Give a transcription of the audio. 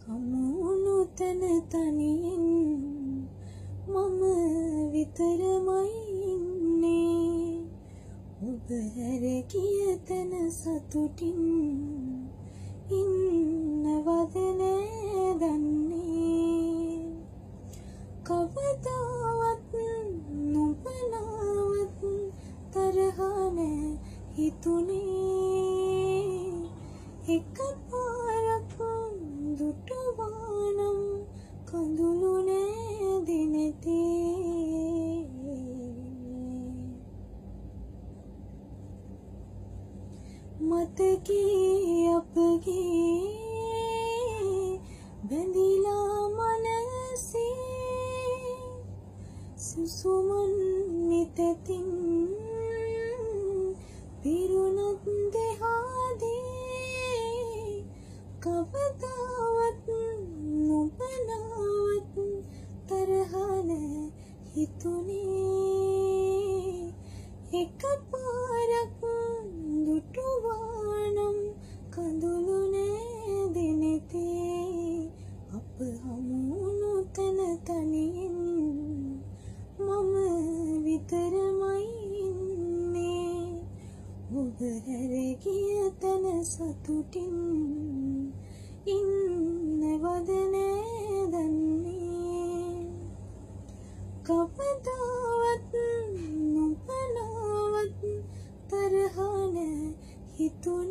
හමුණු තන තනියෙන් මම විතරමයි ඉන්නේ ඔබ හැර ගිය තැන සතුටින් ඉන්නවද නෑ දන්නේ කවදාවත් නොබලාවත් තරහ නෑ හිතුනේ එකපාරක් දුටුවානම් කඳුළු නෑ දිනෙතේ මතකී අපගේ බැඳිලා මනසේ සුසුමන් නිතතින් පිරුණත් දෙහාදී කවදාවත් නොබලාවත් තරහ නෑ හිතුනේ එකපාරක් දුටුවානම් කඳුළු නෑ දිනෙතේ අප හමුණු තන තනියෙන් මම විතරමයි ඉන්නේ ඔබ හැර ගිය තැන සතුටින් ඉන්නවද නෑ දන්නේ කවදාවත් නොබලාවත් තරහ නෑ හිතුනේ